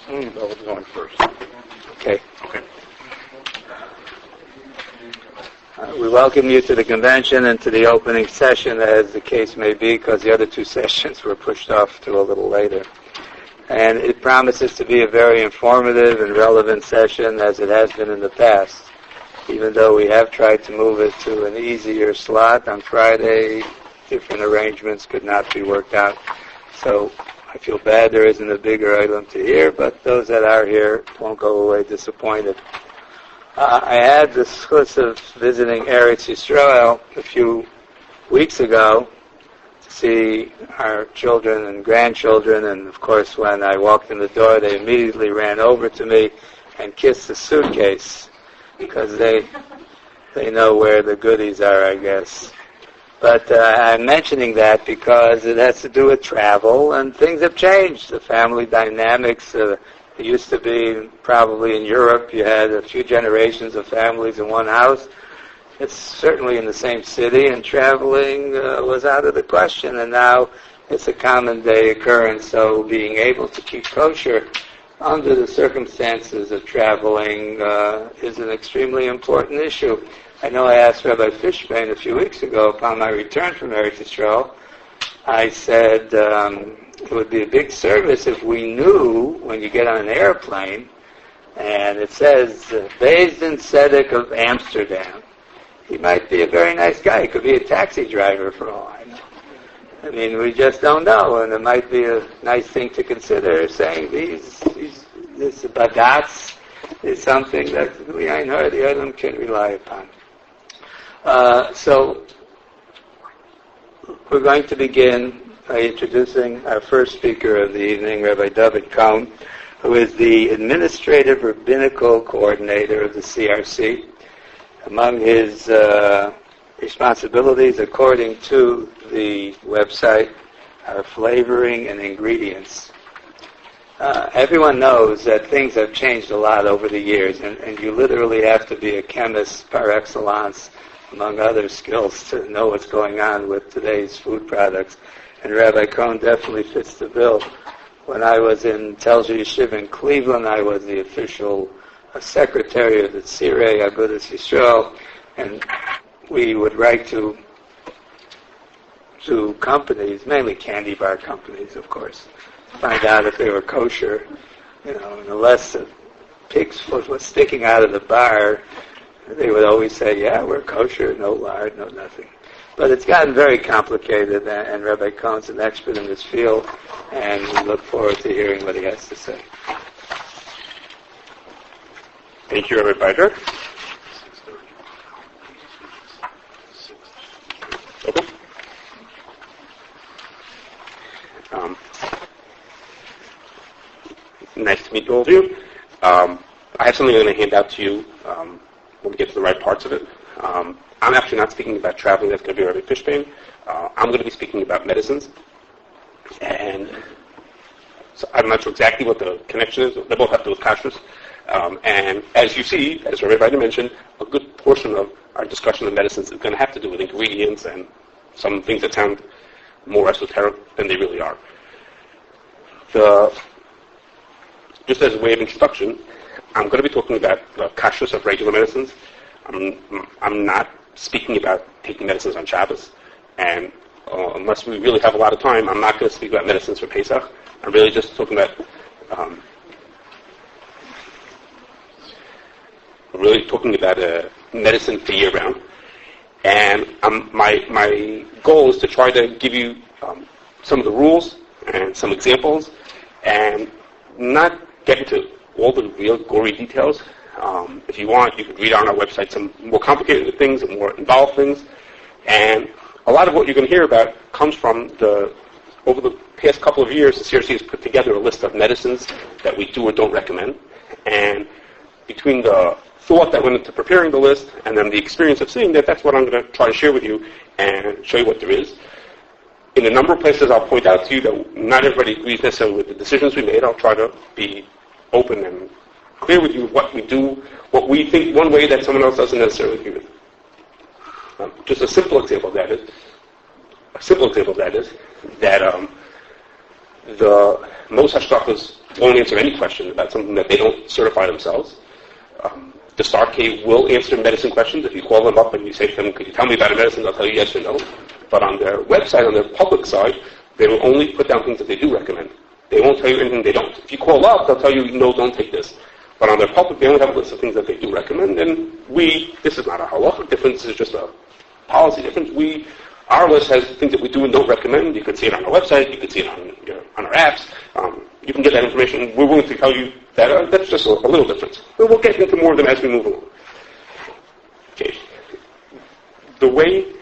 We're going first. Okay. We welcome you to the convention and to the opening session, as the case may be, because the other two sessions were pushed off to a little later. And it promises to be a very informative and relevant session, as it has been in the past. Even though we have tried to move it to an easier slot on Friday, different arrangements could not be worked out. So I feel bad there isn't a bigger item to hear, but those that are here won't go away disappointed. I had the chance of visiting Eretz Yisrael a few weeks ago to see our children and grandchildren, and of course when I walked in the door they immediately ran over to me and kissed the suitcase because they know where the goodies are, I guess. But I'm mentioning that because it has to do with travel, and things have changed. The family dynamics, it used to be probably in Europe, you had a few generations of families in one house. It's certainly in the same city, and traveling was out of the question, and now it's a common day occurrence. So being able to keep kosher under the circumstances of traveling is an extremely important issue. I know I asked Rabbi Fishbane a few weeks ago upon my return from Eretz Yisrael. I said it would be a big service if we knew when you get on an airplane and it says Beis Din Tzedek of Amsterdam. He might be a very nice guy. He could be a taxi driver for all I know. I mean, we just don't know, and it might be a nice thing to consider, saying this badatz is something that we ain't heard the other can rely upon. So we're going to begin by introducing our first speaker of the evening, Rabbi David Cohn, who is the Administrative Rabbinical Coordinator of the CRC. Among his responsibilities, according to the website, are flavoring and ingredients. Everyone knows that things have changed a lot over the years, and you literally have to be a chemist par excellence, among other skills, to know what's going on with today's food products. And Rabbi Cohn definitely fits the bill. When I was in Tel Yeshiva in Cleveland, I was the official secretary of the Tzirei Agudah Yisrael, and we would write to companies, mainly candy bar companies, of course, to find out if they were kosher. And unless a pig's foot was sticking out of the bar, they would always say, yeah, we're kosher, no lard, no nothing. But it's gotten very complicated, and Rabbi Cohn's an expert in this field, and we look forward to hearing what he has to say. Thank you, Rabbi Bider. Okay. Nice to meet all of you. I have something I'm going to hand out to you when we get to the right parts of it. I'm actually not speaking about traveling. That's going to be Rabbi Fishbane. I'm going to be speaking about medicines. And so I'm not sure exactly what the connection is. They both have to do with Kashrus. And as you see, as Rabbi Bider mentioned, a good portion of our discussion of medicines is going to have to do with ingredients and some things that sound more esoteric than they really are. Just as a way of introduction, I'm going to be talking about the Kashrus of regular medicines. I'm not speaking about taking medicines on Shabbos, and unless we really have a lot of time, I'm not going to speak about medicines for Pesach. I'm really just talking about medicine for year-round. And my goal is to try to give you some of the rules and some examples, and not get into all the real gory details. If you want, you could read on our website some more complicated things and more involved things. And a lot of what you're going to hear about comes from over the past couple of years, the CRC has put together a list of medicines that we do or don't recommend. And between the thought that went into preparing the list and then the experience of seeing that, that's what I'm going to try to share with you and show you what there is. In a number of places, I'll point out to you that not everybody agrees necessarily with the decisions we made. I'll try to be open and clear with you what we do, what we think one way that someone else doesn't necessarily agree with. Just a simple example of that is that most hashkafas won't answer any question about something that they don't certify themselves. The Star K will answer medicine questions. If you call them up and you say to them, could you tell me about a medicine, they'll tell you yes or no. But on their website, on their public side, they will only put down things that they do recommend. They won't tell you anything they don't. If you call up, they'll tell you, no, don't take this. But on their public, they only have a list of things that they do recommend. And this is not a halachic difference, this is just a policy difference. Our list has things that we do and don't recommend. You can see it on our website, you can see it on our apps. You can get that information. We're willing to tell you that that's just a little difference. But we'll get into more of them as we move along. Okay. The way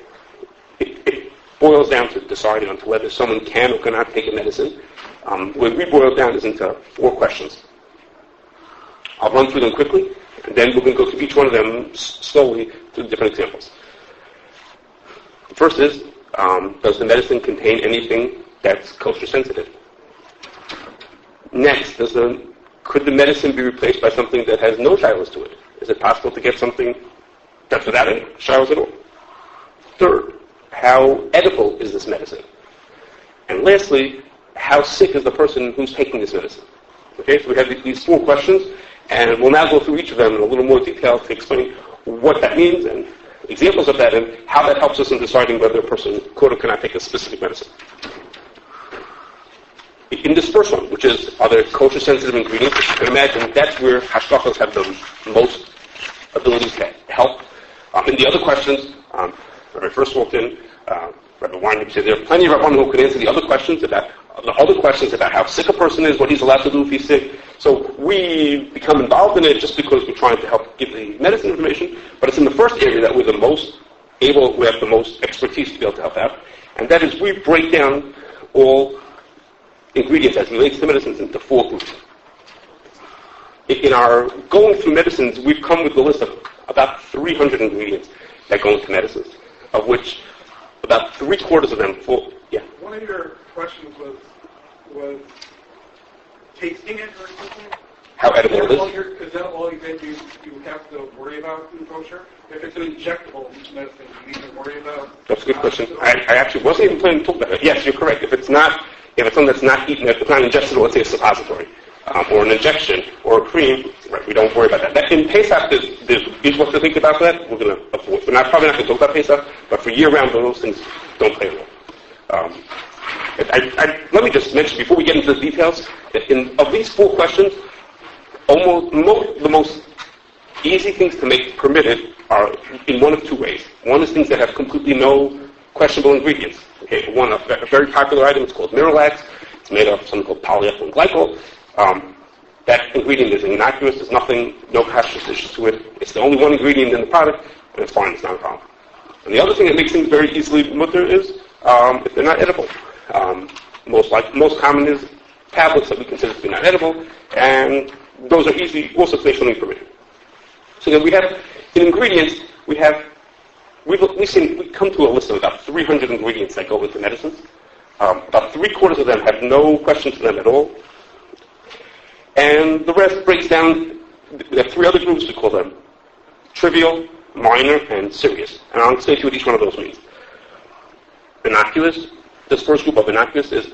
it boils down to deciding on whether someone can or cannot take a medicine, what we boil down is into 4 questions. I'll run through them quickly, and then we're going to go through each one of them slowly through different examples. The first is, does the medicine contain anything that's kosher sensitive? Next, could the medicine be replaced by something that has no shilas to it? Is it possible to get something that's without any shilas at all? Third, how edible is this medicine? And lastly, how sick is the person who's taking this medicine? Okay, so we have these 4 questions, and we'll now go through each of them in a little more detail to explain what that means and examples of that and how that helps us in deciding whether a person could or cannot take a specific medicine. In this first one, which is, are there kosher-sensitive ingredients? As you can imagine, that's where hashkafas have the most abilities to help. In the other questions, when I first walked in, Rabbi Weinberg said there are plenty of Rabbanim who could answer the other questions about how sick a person is, what he's allowed to do if he's sick. So we become involved in it just because we're trying to help give the medicine information. But it's in the first area that we have the most expertise to be able to help out. And that is we break down all ingredients as it relates to medicines into 4 groups. In our going through medicines, we've come with a list of about 300 ingredients that go into medicines, of which about 3/4 of them One of your questions was tasting it or something? How edible it is? Is that all you have to worry about in kosher? If it's an injectable medicine, you need to worry about? That's a good question. I actually wasn't even planning to talk about it. Yes, you're correct. If it's something that's not eaten, if it's not ingestible, let's say a suppository, or an injection, or a cream, right, we don't worry about that. In Pesach, there's what to think about that. We're going to avoid. We're probably not going to talk about Pesach, but for year-round, those things don't play a role. Let me just mention, before we get into the details, that of these 4 questions, the most easy things to make permitted are in one of 2 ways. One is things that have completely no questionable ingredients. Okay, a very popular item is called Miralax. It's made of something called polyethylene glycol. That ingredient is innocuous. There's no Kashrus issues to it. It's the only one ingredient in the product, and it's fine. It's not a problem. And the other thing that makes things very easily mutter is if they're not edible. Most common is tablets that we consider to be not edible, and those are easy, also traditionally permitted. So then we have, in ingredients, we come to a list of about 300 ingredients that go into medicines. About 3/4 of them have no questions to them at all. And the rest breaks down. We have 3 other groups. We call them trivial, minor, and serious. And I'll explain to you what each one of those means. Innocuous. This first group of innocuous is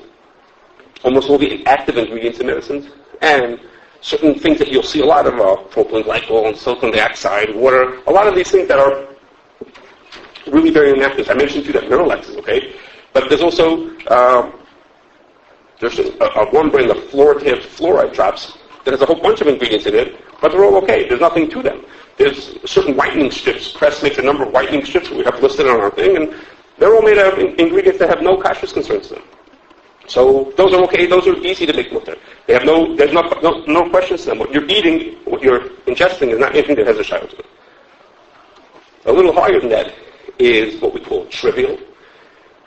almost all the active ingredients in medicines, and certain things that you'll see a lot of propylene glycol and silicon dioxide, water, a lot of these things that are really very innocuous. I mentioned to you that Miralax is okay, but there's also there's one brand of fluoride fluoride drops that has a whole bunch of ingredients in it, but they're all okay. There's nothing to them. There's certain whitening strips. Crest makes a number of whitening strips that we have listed on our thing, and they're all made out of ingredients that have no kashrus concerns to them. So those are okay. Those are easy to make mutter. There's no questions to them. What you're eating, what you're ingesting, is not anything that has a shiloh to it. A little higher than that is what we call trivial.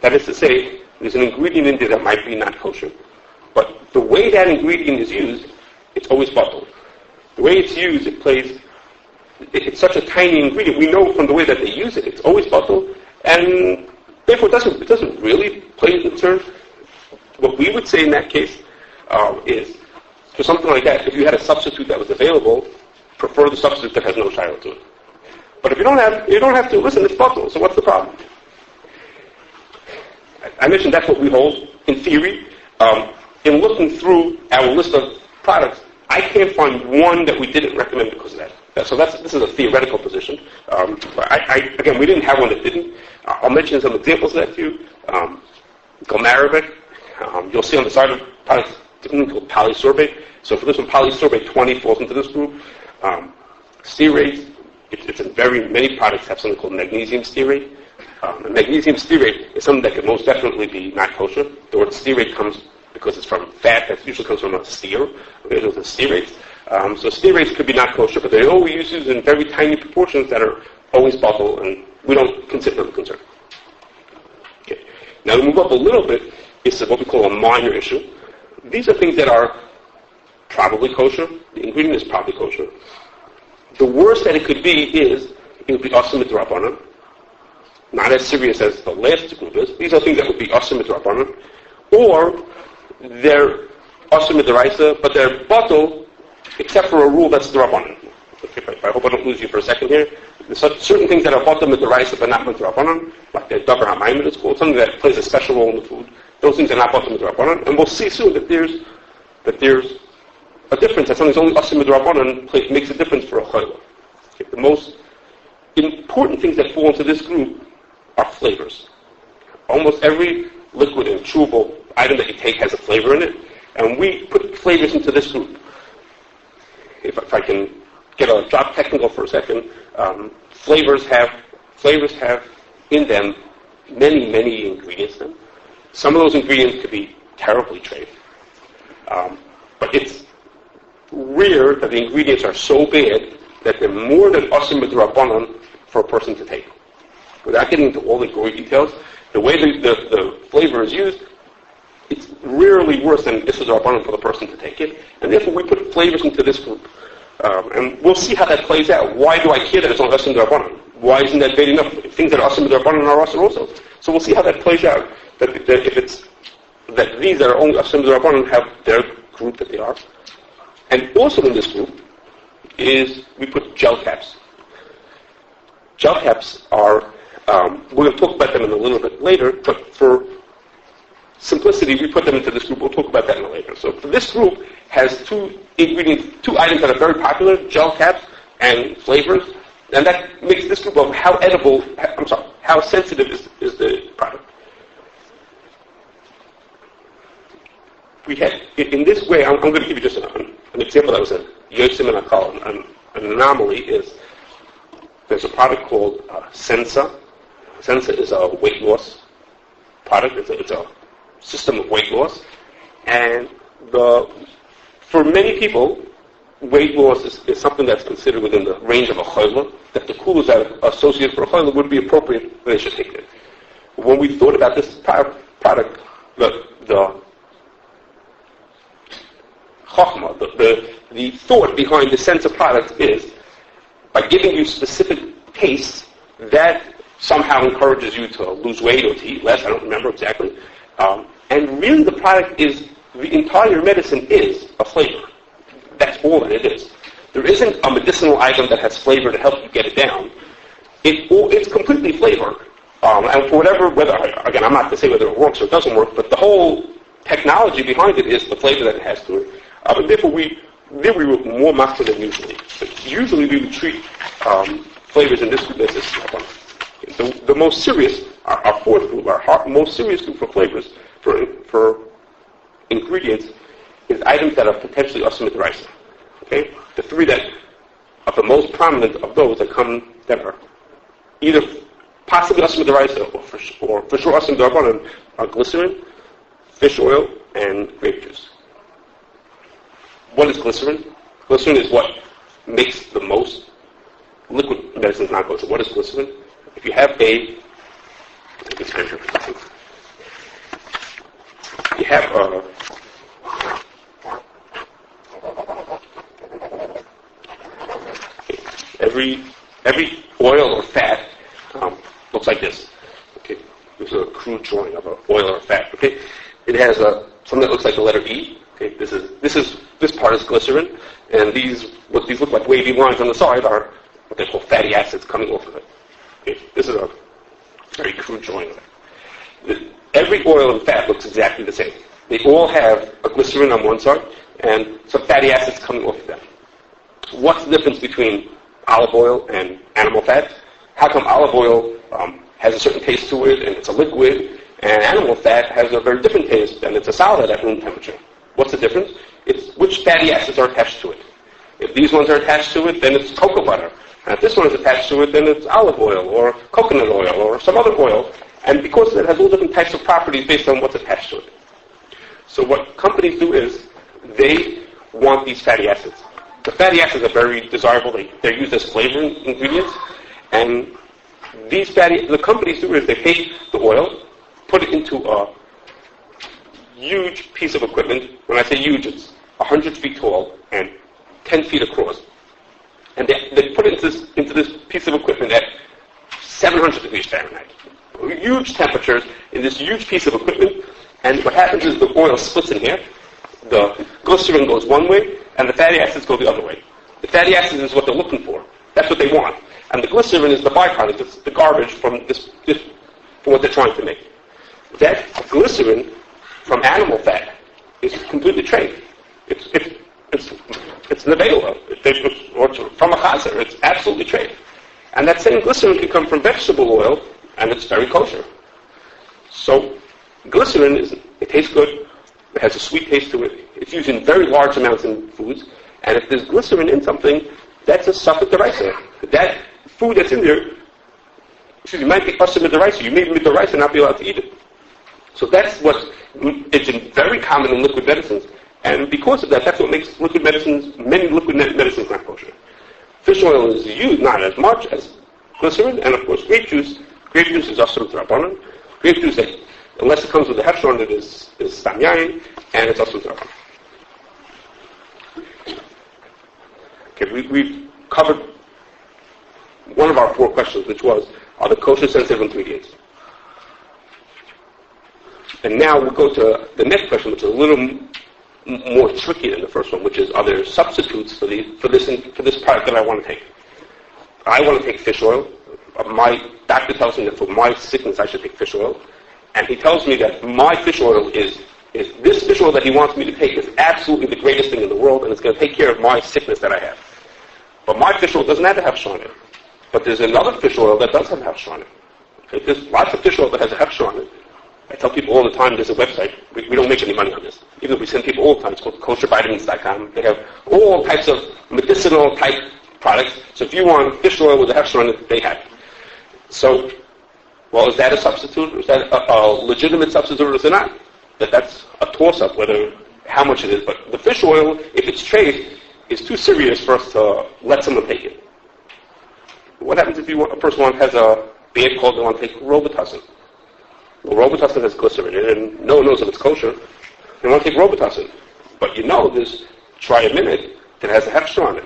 That is to say, there's an ingredient in there that might be not kosher, but the way that ingredient is used, it's always bottled. The way it's used, it's such a tiny ingredient. We know from the way that they use it, it's always bottled, and therefore it doesn't really play a concern. What we would say in that case is, for something like that, if you had a substitute that was available, prefer the substitute that has no shiloh to it. But if you don't have to, listen, it's bottled, so what's the problem? I mentioned that's what we hold in theory. in looking through our list of products, I can't find one that we didn't recommend because of that. So this is a theoretical position. Again, we didn't have one that didn't. I'll mention some examples of that to you. Gomarabic, you'll see on the side of products something called polysorbate. So for this one, polysorbate 20 falls into this group. Stearate, it's in very many products have something called magnesium stearate. And magnesium stearate is something that can most definitely be not kosher. The word stearate comes because it's from fat that usually comes from a steer. Okay, those are stearates. So stearates could be not kosher, but they're always used in very tiny proportions that are always bottled, and we don't consider them a concern. Okay. Now to move up a little bit is what we call a minor issue. These are things that are probably kosher. The ingredient is probably kosher. The worst that it could be is it would be asur midrabanan. Not as serious as the last group is. These are things that would be asur midrabanan, or they're asur midaraisa, but they're bottled except for a rule that's drabanan. Okay, I hope I don't lose you for a second here. There's certain things that are bottled midaraisa but not midrabanan, like the davar hamayim is called, something that plays a special role in the food. Those things are not bottled midrabanan, and we'll see soon that there's a difference. That something's only asur midrabanan makes a difference for a chayla. Okay, the most important things that fall into this group are flavors. Almost every liquid and chewable item that you take has a flavor in it, and we put flavors into this group. If I can get a drop technical for a second, flavors have in them many ingredients in them. Some of those ingredients could be terribly treif, but it's rare that the ingredients are so bad that they're more than asur midrabanan for a person to take. Without getting into all the gory details, the way the flavor is used, it's rarely worse than asur midrabanan for the person to take it, and therefore we put flavors into this group. And we'll see how that plays out. Why do I care that it's on asur midrabanan? Why isn't that bad enough? Things that are asur midrabanan are asur also. So we'll see how that plays out. That if it's that these that are only asur midrabanan have their group that they are, and also in this group is we put gel caps. Gel caps are we're going to talk about them in a little bit later, but for simplicity, we put them into this group. We'll talk about that in a later. So for this group has two items that are very popular: gel caps and flavors, and that makes this group of how sensitive is the product. We had in this way. I'm going to give you just an example that was a yosim and akal. An anomaly is there's a product called Sensa. Sensa is a weight loss product. It's a system of weight loss, and for many people, weight loss is something that's considered within the range of a chayla, that the kulas that are associated for a chayla would be appropriate, they should take it. When we thought about this product, the chachma, the thought behind the sense of product is, by giving you specific tastes, that somehow encourages you to lose weight or to eat less, I don't remember exactly. And really the product is, the entire medicine is a flavor. That's all that it is. There isn't a medicinal item that has flavor to help you get it down. It's completely flavored. And for again, I'm not to say whether it works or doesn't work, but the whole technology behind it is the flavor that it has to it. And therefore we were more master than usually. But usually we would treat flavors in this group as this one. The most serious, our fourth group, our most serious group for flavors, for ingredients, is items that are potentially asur midaraisa. Okay? The three that are the most prominent of those that are either possibly asur midaraisa or for sure asur midrabanan are glycerin, fish oil, and grape juice. What is glycerin? Glycerin is what makes the most liquid medicines not kosher. What is glycerin? If you have every oil or fat looks like this. Okay, this is a crude drawing of an oil or fat. Okay, it has something that looks like the letter E. Okay, this part is glycerin, and what these look like wavy lines on the side are what they call fatty acids coming off of it. Okay, this is a very crude drawing of it. Every oil and fat looks exactly the same. They all have a glycerin on one side and some fatty acids coming off of them. What's the difference between olive oil and animal fat? How come olive oil has a certain taste to it and it's a liquid, and animal fat has a very different taste and it's a solid at room temperature? What's the difference? It's which fatty acids are attached to it. If these ones are attached to it, then it's cocoa butter. And if this one is attached to it, then it's olive oil or coconut oil or some other oil. And because it has all different types of properties based on what's attached to it. So what companies do is they want these fatty acids. The fatty acids are very desirable. They're used as flavoring ingredients. And the companies do is they take the oil, put it into a huge piece of equipment. When I say huge, it's 100 feet tall and 10 feet across. And they put it into this piece of equipment at 700 degrees Fahrenheit. Huge temperatures in this huge piece of equipment. And what happens is the oil splits in half. The glycerin goes one way, and the fatty acids go the other way. The fatty acids is what they're looking for. That's what they want. And the glycerin is the byproduct. It's the garbage from from what they're trying to make. That glycerin from animal fat is completely trained. It's nevela, or from a chazer. It's absolutely trained. And that same glycerin can come from vegetable oil, and it's very kosher. So glycerin it tastes good. It has a sweet taste to it. It's used in very large amounts in foods. And if there's glycerin in something, that's a safek deraisa. That food that's in there, might be usher midaraisa. You may midaraisa and not be allowed to eat it. So that's it's very common in liquid medicines. And because of that, that's what makes many liquid medicines not kosher. Fish oil is used not as much as glycerin, and of course grape juice. Grape juice is usher d'rabbanan. Grape juice, unless it comes with a hefsher on it, is stam yayin, and it's usher d'rabbanan. Okay, we've covered one of our 4 questions, which was, are the kosher sensitive ingredients? And now we'll go to the next question, which is a little more tricky than the first one, which is, are there substitutes for this product that I want to take? I want to take fish oil. My doctor tells me that for my sickness I should take fish oil. And he tells me that my fish oil is this fish oil that he wants me to take is absolutely the greatest thing in the world, and it's going to take care of my sickness that I have. But my fish oil doesn't have a hefsher on it. But there's another fish oil that does have a hefsher on it. Okay? There's lots of fish oil that has a hefsher on it. I tell people all the time, there's a website. We don't make any money on this. Even though we send people all the time, it's called koshervitamins.com. They have all types of medicinal type products. So if you want fish oil with a hefsher on it, they have it. So, well, is that a substitute? Is that a legitimate substitute or is it not? That's a toss-up, how much it is. But the fish oil, if it's trace, is too serious for us to let someone take it. What happens if a person has a bad cold, they want to take Robitussin? Well, Robitussin has glycerin in it, and no one knows if it's kosher. They want to take Robitussin. But there's Triamine that has a hefsher on it.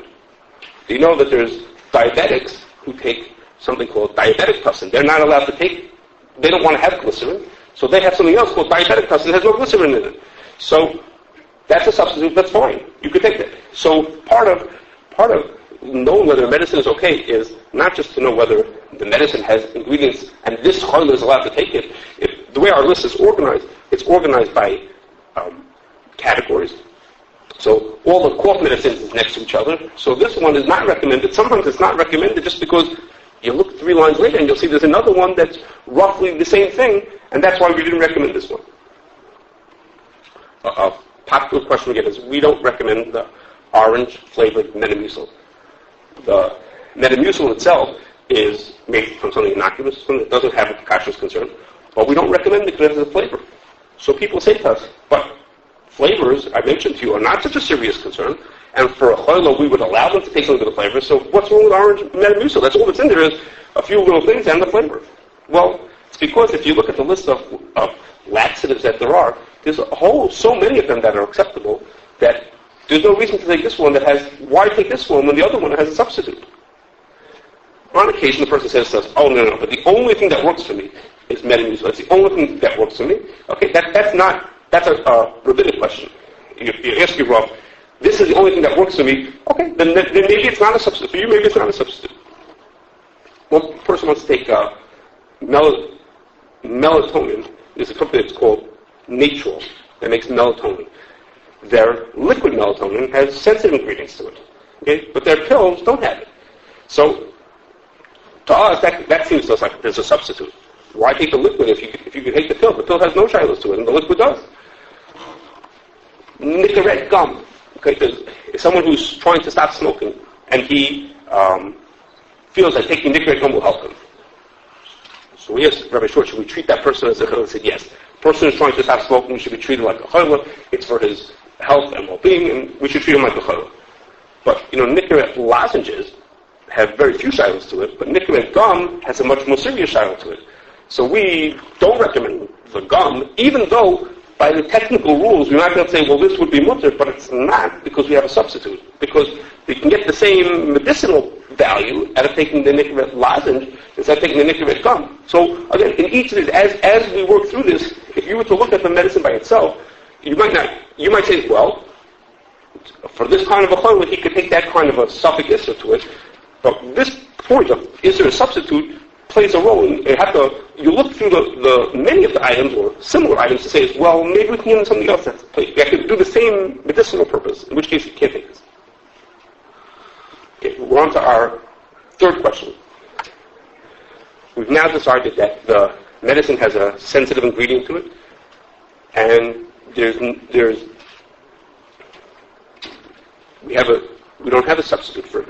You know that there's diabetics who take something called diabetic tussin. They're not allowed to they don't want to have glycerin, so they have something else called diabetic tussin that has no glycerin in it. So that's a substitute, that's fine. You could take that. So part of knowing whether medicine is okay is not just to know whether the medicine has ingredients and this chayla is allowed to take it. The way our list is organized, it's organized by categories. So all the cough medicines is next to each other. So this one is not recommended. Sometimes it's not recommended just because you look 3 lines later and you'll see there's another one that's roughly the same thing, and that's why we didn't recommend this one. A popular question we get is, we don't recommend the orange-flavored Metamucil. The Metamucil itself is made from something innocuous, something that doesn't have a Kashrus concern, but we don't recommend it because it has a flavor. So people say to us, but flavors, I mentioned to you, are not such a serious concern, and for a chayla, we would allow them to take some of the flavor, so what's wrong with orange Metamucil? That's all that's in there is a few little things and the flavor. Well, it's because if you look at the list of laxatives that there are, there's so many of them that are acceptable that there's no reason to take this one why take this one when the other one has a substitute? On occasion, the person says to us, oh, no, but the only thing that works for me is Metamucil. That's the only thing that works for me. Okay, that's a rabbinic question. You ask your Rav, this is the only thing that works for me. Okay, then maybe it's not a substitute. For you, maybe it's not a substitute. One person wants to take melatonin. There's a company that's called Natural. that makes melatonin. Their liquid melatonin has sensitive ingredients to it, okay? But their pills don't have it. So to us, that seems to us like there's a substitute. Why take the liquid if you could take the pill? The pill has no shilas to it, and the liquid does. Nicorette gum. Okay, there's someone who's trying to stop smoking, and he feels that taking Nicorette gum will help him. So we asked Rabbi Short, should we treat that person as a chayla? He said, yes. The person who's trying to stop smoking should be treated like a chayla. It's for his health and well-being, and we should treat him like a chayla. But, Nicorette lozenges have very few shilas to it, but Nicorette gum has a much more serious shilah to it. So we don't recommend the gum, even though by the technical rules, we're not going to say, well, this would be mutter, but it's not because we have a substitute. Because we can get the same medicinal value out of taking the Nicorette lozenge instead of taking the Nicorette gum. So again, in each of these, as we work through this, if you were to look at the medicine by itself, you might say, well, for this kind of a chayla, he could take that kind of a suffix issa to it. But this point of is there a substitute plays a role. You look through the many of the items or similar items to say, well, maybe we can give them something else that could do the same medicinal purpose, in which case you can't take this. Okay, we're on to our third question. We've now decided that the medicine has a sensitive ingredient to it, and we don't have a substitute for it.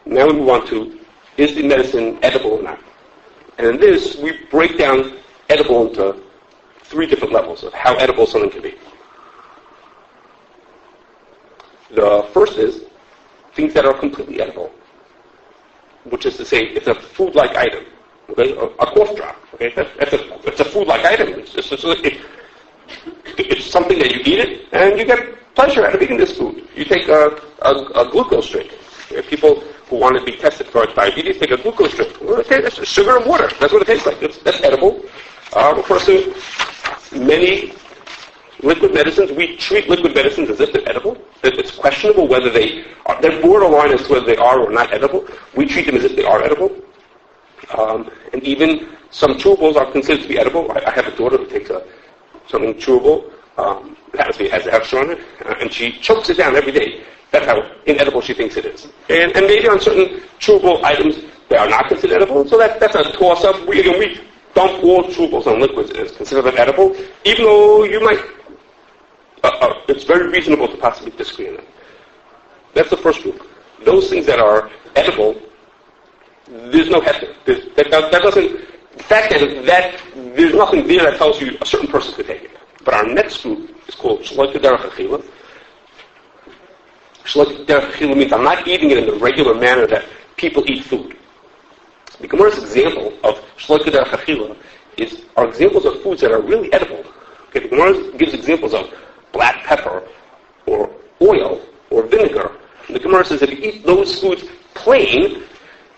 Now we move on to, is the medicine edible or not? And in this, we break down edible into 3 different levels of how edible something can be. The first is things that are completely edible, which is to say, it's a food-like item. Okay, a cough drop. Okay, it's a food-like item. It's something that you eat it, and you get pleasure out of eating this food. You take a glucose drink. People who want to be tested for diabetes take a glucose drink. Well, that's sugar and water. That's what it tastes like. That's edible. Of course, many liquid medicines, we treat liquid medicines as if they're edible. It's questionable whether they're borderline as to whether they are or not edible. We treat them as if they are edible. And even some chewables are considered to be edible. I have a daughter who takes something chewable. It has an extra on it, and she chokes it down every day. That's how inedible she thinks it is. And maybe on certain chewable items, they are not considered edible, so that's a toss-up. We dump all chewables on liquids as consider them edible, even though you might, it's very reasonable to possibly disagree on that. That's the first group. Those things that are edible, there's no heter. That doesn't, the fact that there's nothing there that tells you a certain person could take it. But our next group is called Shloika Derech Achila. Shloika Derech Achila means I'm not eating it in the regular manner that people eat food. The Gemara's example of Shloika Derech Achila are examples of foods that are really edible. Okay, the Gemara gives examples of black pepper or oil or vinegar. And the Gemara says if you eat those foods plain,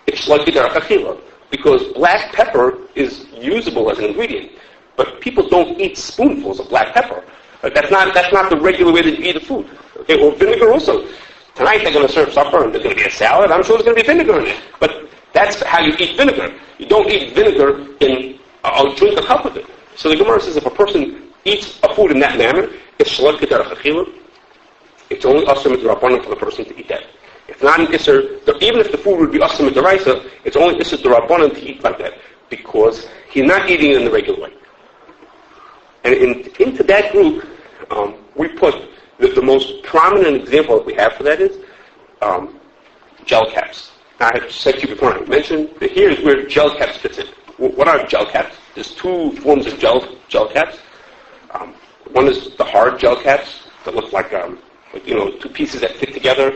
it's Shloika Derech Achila, because black pepper is usable as an ingredient. But people don't eat spoonfuls of black pepper. That's not the regular way that you eat a food. Okay, or vinegar also. Tonight they're going to serve supper and there's going to be a salad. I'm sure there's going to be vinegar in it. But that's how you eat vinegar. You don't eat vinegar in, I'll drink a cup of it. So the Gemara says if a person eats a food in that manner, it's Shloika Derech Achila. It's only asur midrabanan for the person to eat that. It's not an isser, even if the food would be asur midaraisa, it's only isser drabanan to eat like that, because he's not eating it in the regular way. And into that group, we put the most prominent example that we have for that is gel caps. Now, I have said to you before, I mentioned that here's where gel caps fits in. What are gel caps? There's 2 forms of gel caps. One is the hard gel caps that look like 2 pieces that fit together.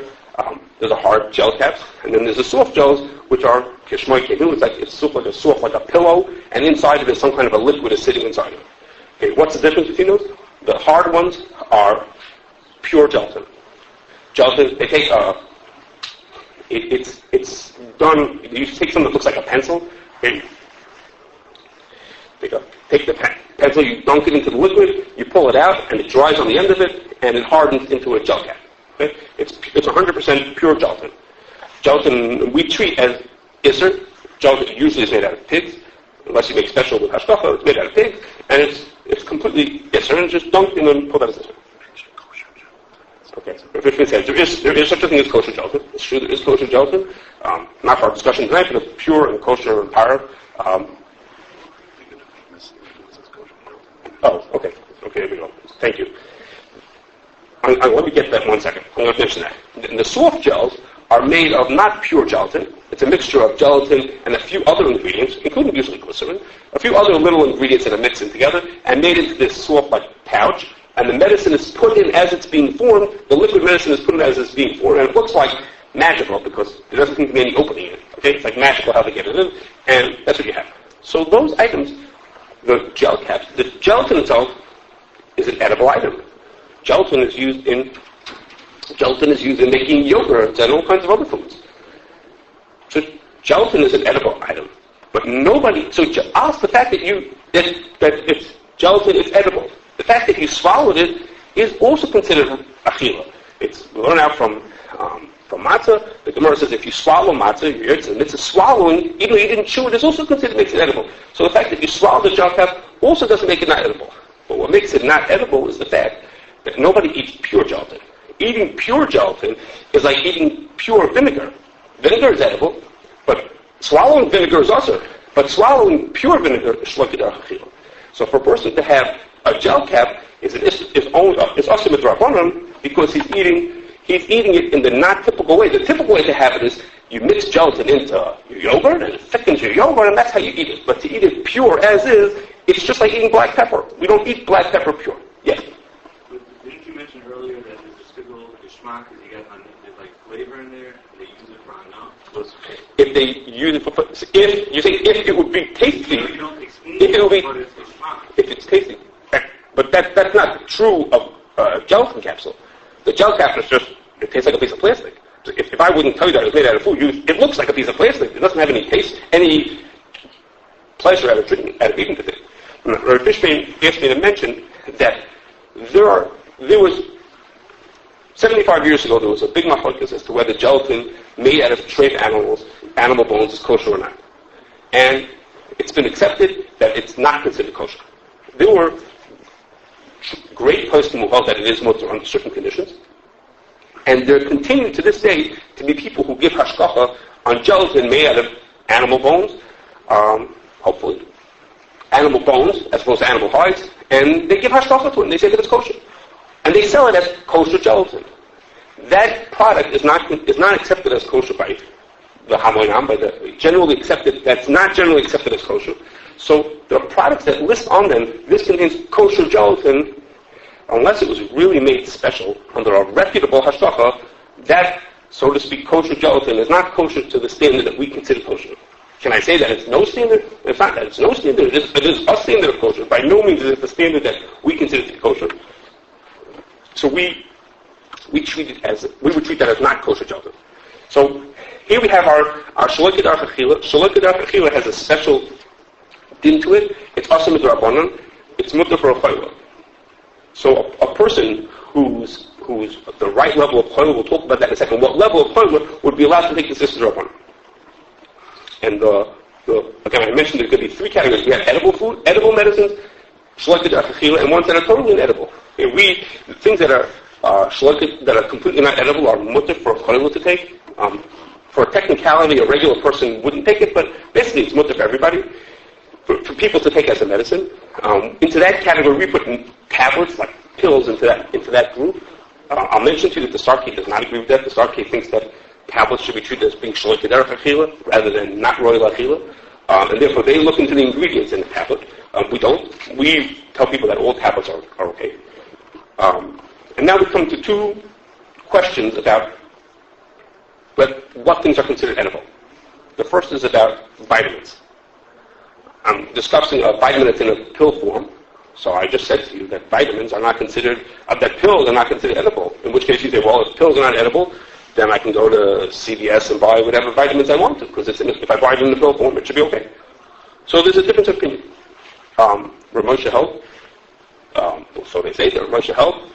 There's a hard gel caps, and then there's the soft gels, which are kishmai kehu. It's soft like a pillow, and inside of it, some kind of a liquid is sitting inside of it. Okay, what's the difference between those? The hard ones are pure gelatin. Gelatin, they take it's done. You take something that looks like a pencil. Okay, take the pencil, you dunk it into the liquid, you pull it out, and it dries on the end of it, and it hardens into a gel cap. Okay? It's 100% pure gelatin. Gelatin we treat as isser. Gelatin usually is made out of pigs, unless you make special with hashkafa. It's made out of pigs, and It's completely, yes, sir, and just dunk and then pull that as a Okay, so Fishman says there is such a thing as kosher gelatin. It's true there is kosher gelatin. Not for our discussion tonight, but it's pure and kosher and pyre. Okay, there we go. Thank you. Let me get that 1 second. I'm going to mention that. The soft gels are made of not pure gelatin. It's a mixture of gelatin and a few other ingredients, including usually glycerin, a few other little ingredients that are mixed in together and made into this soft like pouch. And the medicine is put in as it's being formed. The liquid medicine is put in as it's being formed, and it looks like magical because there doesn't seem to be any opening in it. Okay, it's like magical how they get it in, and that's what you have. So those items, the gel caps, the gelatin itself is an edible item. Gelatin is used in making yogurt and all kinds of other foods. So gelatin is an edible item, but nobody. So the fact that it's gelatin is edible. The fact that you swallowed it is also considered achila. It's learned out from matzah. The Gemara says if you swallow matzah, it's swallowing, even though you didn't chew it, is also considered makes it edible. So the fact that you swallow the gel cap also doesn't make it not edible. But what makes it not edible is the fact that nobody eats pure gelatin. Eating pure gelatin is like eating pure vinegar. Vinegar is edible, but swallowing vinegar is also. But swallowing pure vinegar is shloikid achila. So for a person to have a gel cap is also midrabanan because he's eating it in the not typical way. The typical way to have it is you mix gelatin into your yogurt and it thickens your yogurt, and that's how you eat it. But to eat it pure as is, it's just like eating black pepper. We don't eat black pepper pure. Yes. Didn't you mention earlier that there's a signal geschmack because you got there's like flavor in there and they use it for anah? If they use it for, if it would be tasty, if it's tasty. But that's not true of gelatin capsule. The gel capsule is just, it tastes like a piece of plastic. So if I wouldn't tell you that it's made out of food, it looks like a piece of plastic. It doesn't have any taste, any pleasure out of eating the thing. Rabbi Fishman asked me to mention that there was 75 years ago, there was a big machlokes as to whether gelatin made out of treif animal bones is kosher or not. And it's been accepted that it's not considered kosher. There were great poskim who held that it is mutter under certain conditions. And there continue to this day to be people who give hashgacha on gelatin made out of animal bones, hopefully, animal bones as opposed to animal hides, and they give hashgacha to it and they say that it's kosher. And they sell it as kosher gelatin. That product is not accepted as kosher by the Hamoinam, by the generally accepted, that's not generally accepted as kosher. So there are products that list on them, this contains kosher gelatin, unless it was really made special under a reputable hashgacha, that, so to speak, kosher gelatin is not kosher to the standard that we consider kosher. Can I say that it's no standard? It's not that it's no standard, it is a standard of kosher. By no means is it the standard that we consider to be kosher. So we would treat that as not kosher gelatin. So here we have our shaloket archachila. Shaloket archachila has a special din to it. It's also midrabanan. It's mutter for a chayla. So a person who's the right level of chayla, we'll talk about that in a second. What level of chayla would be allowed to take this midrabanan? And again, I mentioned there could be three categories. We have edible food, edible medicines, shaloket archachila, and ones that are totally inedible. Things that are shaloket that are completely not edible are mutter for a chayla to take. For a technicality, a regular person wouldn't take it, but basically it's mutter for everybody. For people to take as a medicine. Into that category, we put tablets, like pills, into that group. I'll mention to you that the Sarki does not agree with that. The Sarki thinks that tablets should be treated as being shaloket derech achila rather than not royal achila. And therefore, they look into the ingredients in the tablet. We don't. We tell people that all tablets are okay. And now we come to two questions about what things are considered edible. The first is about vitamins. I'm discussing a vitamin that's in a pill form. So I just said to you that vitamins are not considered, that pills are not considered edible. In which case you say, well, if pills are not edible, then I can go to CVS and buy whatever vitamins I want to, because if I buy it in the pill form, it should be okay. So there's a difference of opinion. Ramosha held, so they say that Ramosha held,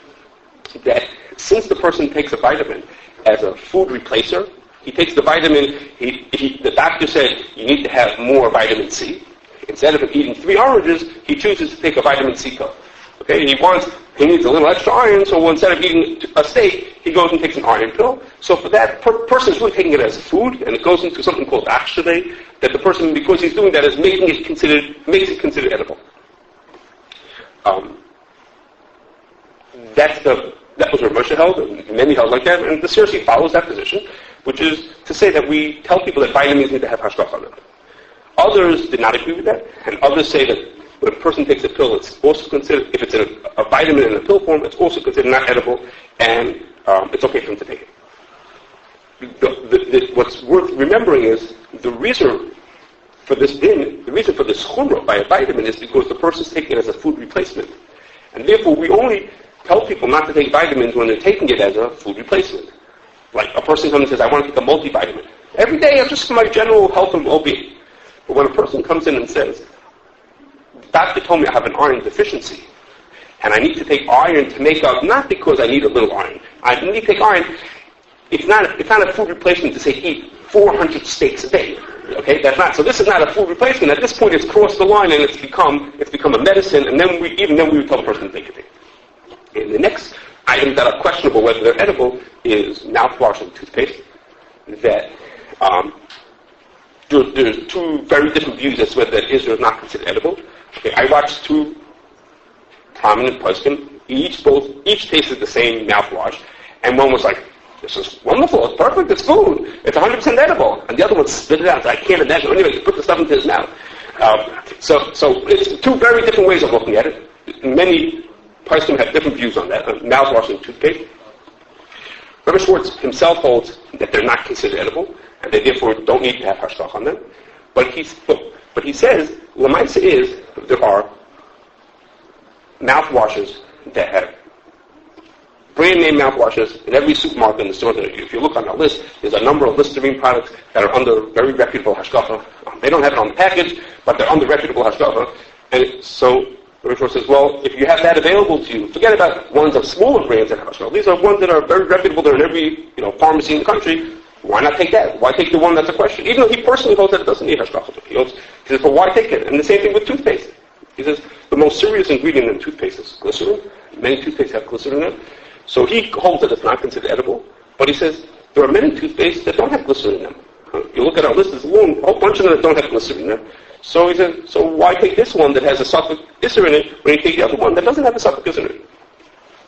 that since the person takes a vitamin as a food replacer, he takes the vitamin, the doctor said you need to have more vitamin C. instead of eating 3 oranges, he chooses to take a vitamin C pill. Okay, he needs a little extra iron, so instead of eating a steak, he goes and takes an iron pill. So for that person is really taking it as food, and it goes into something called Agudah, that the person, because he's doing that, is makes it considered edible. That was where Moshe held, and many held like that, and the Sirsi follows that position, which is to say that we tell people that vitamins need to have hashgacha on them. Others did not agree with that, and others say that when a person takes a pill, it's also considered, if it's a vitamin in a pill form, it's also considered not edible, and it's okay for them to take it. What's worth remembering is the reason for this chumrah by a vitamin is because the person's taking it as a food replacement. And therefore, we only tell people not to take vitamins when they're taking it as a food replacement. Like a person comes and says, I want to take a multivitamin. Every day, I'm just for my general health and well-being. But when a person comes in and says, doctor told me I have an iron deficiency, and I need to take iron to make up, not because I need a little iron. I need to take iron. It's not a food replacement to say eat 400 steaks a day. Okay, that's not. So this is not a food replacement. At this point, it's crossed the line and it's become a medicine. And then we would tell the person to take it. And the next items that are questionable whether they're edible is mouthwash and toothpaste. That there's 2 very different views as to whether that is or is not considered edible. Okay, I watched 2 prominent poskim. Each tasted the same mouthwash, and one was like, "This is wonderful. It's perfect. It's food. It's 100% edible." And the other one spit it out. I can't imagine. Anyway, he put the stuff into his mouth. So it's 2 very different ways of looking at it. Many poskim have different views on that, on mouthwash and toothpaste. Rabbi Schwartz himself holds that they're not considered edible, and they therefore don't need to have hashgacha on them. But he says, Lamaisa is, there are mouthwashes that have brand name mouthwashes in every supermarket in the store. If you look on our list, there's a number of Listerine products that are under very reputable hashgacha. They don't have it on the package, but they're under reputable hashgacha. And so Rabbi Schwartz says, well, if you have that available to you, forget about ones of smaller brands that have hashgacha. These are ones that are very reputable. They're in every pharmacy in the country. Why not take that? Why take the one that's a question? Even though he personally holds that it doesn't need hashgacha. He says, well, why take it? And the same thing with toothpaste. He says, the most serious ingredient in toothpaste is glycerin. Many toothpastes have glycerin in it. So he holds that it's not considered edible. But he says, there are many toothpastes that don't have glycerin in them. You look at our list, there's a whole bunch of them that don't have glycerin in them. So he says, so why take this one that has a suffix isser in it when you take the other one that doesn't have a suffix isser in it?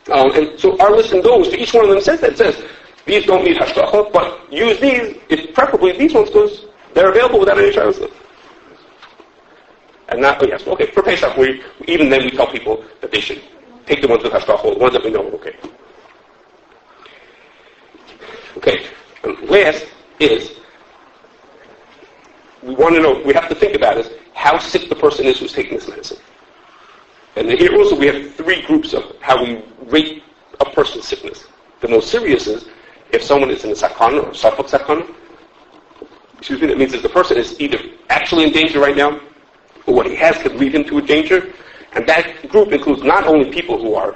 And so our listing goes to each one of them says that. It says, these don't need hashgacha, but use these, preferably these ones, because they're available without any charge. And not, okay, for Pesach, even then we tell people that they should take the ones with hashgacha, the ones that we know are okay. Okay, and last is, we have to think about is how sick the person is who's taking this medicine. And here also we have 3 groups of how we rate a person's sickness. The most serious is if someone is in a sakana or safek sakana. That means that the person is either actually in danger right now, or what he has could lead him to a danger. And that group includes not only people who are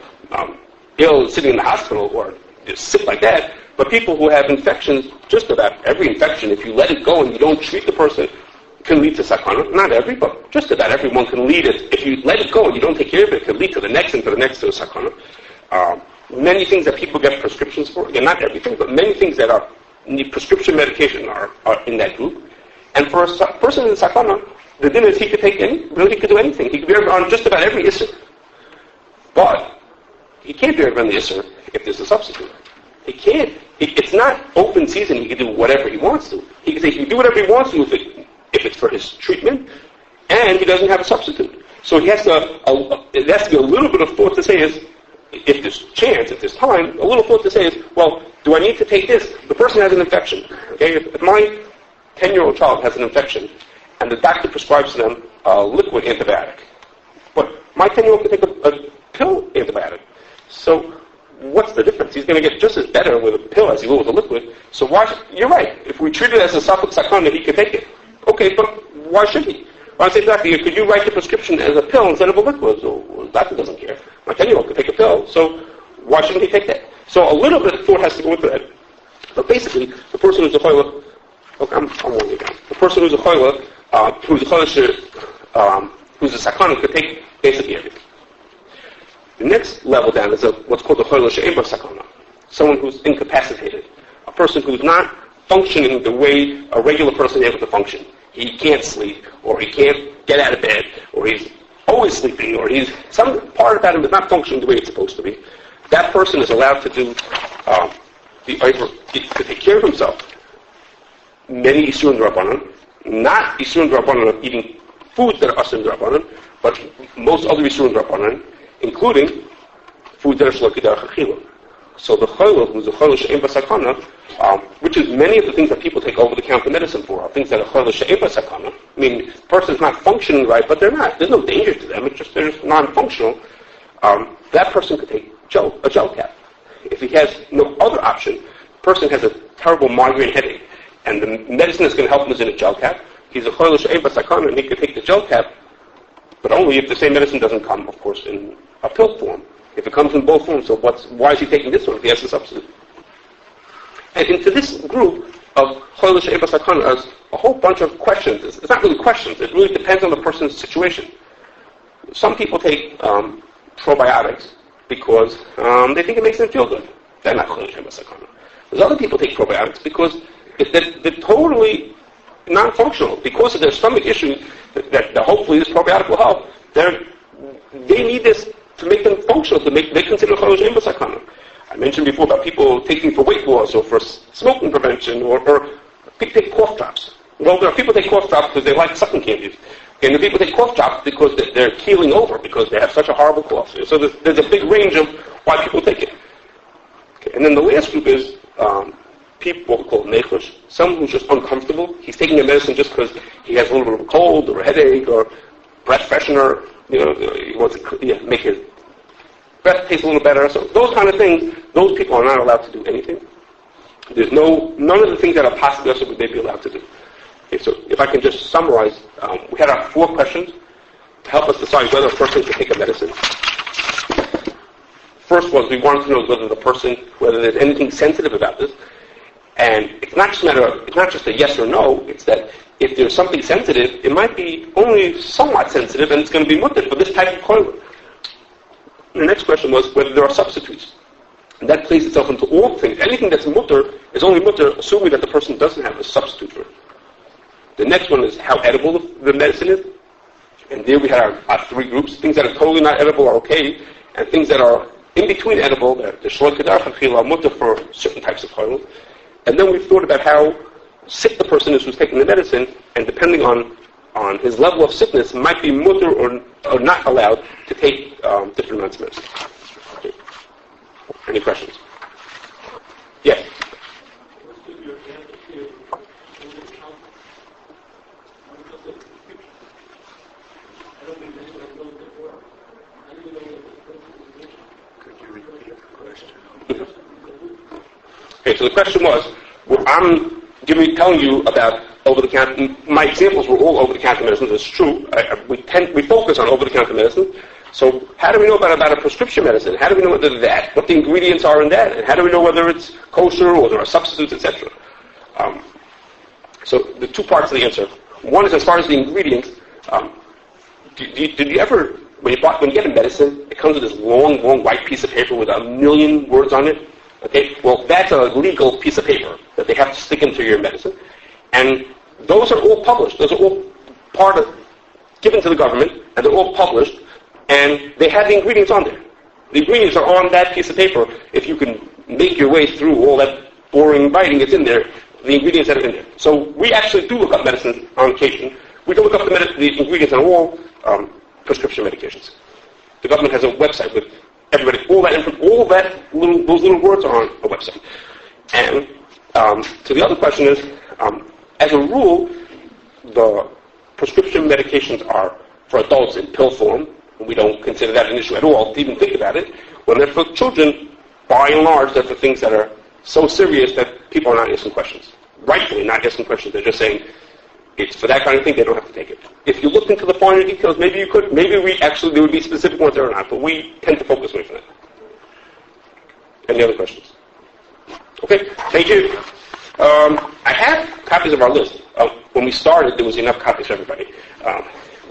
ill, sitting in the hospital, or just sick like that, but people who have infections. Just about every infection, if you let it go and you don't treat the person, can lead to sakana. Not every, but just about everyone can lead it. If you let it go and you don't take care of it, it can lead to the next and to the next to a sakana. Many things that people get prescriptions for, again, not everything, but many things that need prescription medication are in that group. And for a person in sakana, the din is he could do anything. He could be on just about every isser. But he can't be on the isser if there's a substitute. He can't. It's not open season. He can do whatever he wants to. He can do whatever he wants to if it's for his treatment, and he doesn't have a substitute. So it has to be a little bit of thought to say is, if there's chance, if there's time, a little thought to say is, well, do I need to take this? The person has an infection. Okay, if my 10-year-old child has an infection, and the doctor prescribes to them a liquid antibiotic, but my 10-year-old can take a pill antibiotic. So what's the difference? He's going to get just as better with a pill as he will with a liquid. So you're right. If we treat it as a safek sakana, he could take it. Okay, but why should he? Well, I say, doctor, could you write the prescription as a pill instead of a liquid? So the doctor doesn't care. My 10-year-old could take a pill, so why shouldn't he take that? So a little bit of thought has to go into that. But basically, the person who's a choila, okay, I'm warming down. The person who's a choila, who's a sakana could take basically everything. The next level down is what's called a choilo she'ein bo sakana, someone who's incapacitated, a person who's not functioning the way a regular person is able to function. He can't sleep, or he can't get out of bed, or he's always sleeping, or some part about him is not functioning the way it's supposed to be. That person is allowed to to take care of himself. Many Isurim D'Rabbanan, not Isurim D'Rabbanan of eating foods that are Asurim D'Rabbanan, but most other Isurim D'Rabbanan, including foods that are Shlo K'derech Achila. So the choilo, who's a choilo she'ein bo sakana, which is many of the things that people take over-the-counter medicine for, are things that are choilo she'ein bo sakana. I mean, the person's not functioning right, but they're not. There's no danger to them. They're just non-functional. That person could take a gel cap. If he has no other option, the person has a terrible migraine headache, and the medicine that's going to help him is in a gel cap. He's a choilo she'ein bo sakana, and he could take the gel cap, but only if the same medicine doesn't come, of course, in a pill form. If it comes in both forms, so why is he taking this one if he has a substitute? And into this group of choilo she'ein bo sakana, there's a whole bunch of questions. It's not really questions. It really depends on the person's situation. Some people take probiotics because they think it makes them feel good. They're not choilo she'ein bo sakana. There's other people take probiotics because they're totally non-functional. Because of their stomach issue, that hopefully this probiotic will help. They need this to make them functional, they consider choilo she'ein bo sakana. I mentioned before about people taking for weight loss or for smoking prevention or people take cough drops. Well, there are people take cough drops because they like sucking candies. And the people take cough drops because they're keeling over because they have such a horrible cough. So there's a big range of why people take it. Okay. And then the last group is people what we call nechush, someone who's just uncomfortable. He's taking a medicine just because he has a little bit of a cold or a headache or breath freshener. He wants to make his breath taste a little better. So those kind of things, those people are not allowed to do anything. There's none of the things that are possible would they be allowed to do. Okay, so if I can just summarize, we had our 4 questions to help us decide whether a person should take a medicine. First was we wanted to know whether there's anything sensitive about this. And it's not just a yes or no, it's that if there's something sensitive, it might be only somewhat sensitive and it's going to be mutter for this type of choilo. The next question was whether there are substitutes. And that plays itself into all things. Anything that's mutter is only mutter assuming that the person doesn't have a substitute for it. The next one is how edible the medicine is. And there we had our 3 groups. Things that are totally not edible are okay, and things that are in between edible, the Shlo K'derech Achila, are mutter for certain types of choilo. And then we've thought about how sick the person is who's taking the medicine, and depending on his level of sickness, might be mutter or not allowed to take different amounts of medicine. Okay. Any questions? Yes? Okay, so the question was, I'm telling you about over-the-counter. My examples were all over-the-counter medicines. It's true. We focus on over-the-counter medicine. So how do we know about a prescription medicine? How do we know what the ingredients are in that? And how do we know whether it's kosher or there are substitutes, etc.? So the 2 parts of the answer. One is as far as the ingredients. Did you ever, when you get a medicine, it comes with this long white piece of paper with 1,000,000 words on it? Okay, well, that's a legal piece of paper that they have to stick into your medicine. And those are all published. Those are all given to the government, and they're all published, and they have the ingredients on there. The ingredients are on that piece of paper. If you can make your way through all that boring writing, it's in there, the ingredients that are in there. So we actually do look up medicines on occasion. We can look up the ingredients on all prescription medications. The government has a website with everybody, those little words are on a website. And so the other question is, as a rule, the prescription medications are for adults in pill form. We don't consider that an issue at all to even think about it. When they're for children, by and large, they're for things that are so serious that people are not asking questions. Rightfully not asking questions. They're just saying, it's for that kind of thing, they don't have to take it. If you looked into the finer details, maybe you could. Maybe there would be specific ones there or not, but we tend to focus away from that. Any other questions? Okay, thank you. I have copies of our list. When we started, there was enough copies for everybody.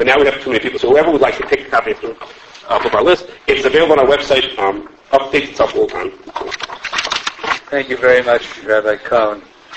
but now we have too many people. So whoever would like to take a copy of our list, it's available on our website. Updates itself all the time. Thank you very much, Rabbi Cohen.